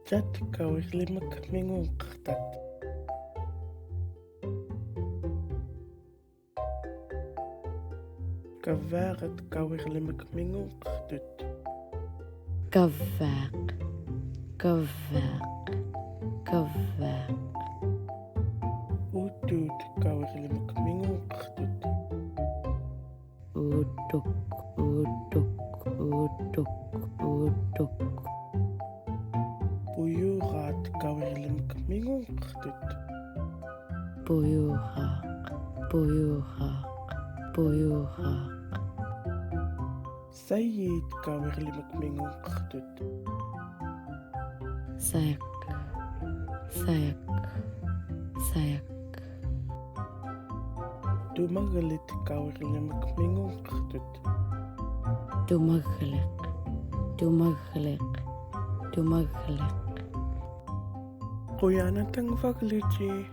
Chat kawirlimak mingunqartat. Kavaarat kawirlimak mingunqartut. Kavaaq, kavaaq, kavaaq. Utut kawirlimak mingunqartut. Utuk, utuk, utuk, utuk. Puyuraat kawirlimak mingunqartut. Puyuhaq, puyuhaq, puyuhaq. Sayit kawirlimak mingunqartut. Sayak, sayak, sayak. Dumagalit kawirlimak mingunqartut. Dumagaliq, dumagaliq, dumagaliq. Quyanatang vagluji.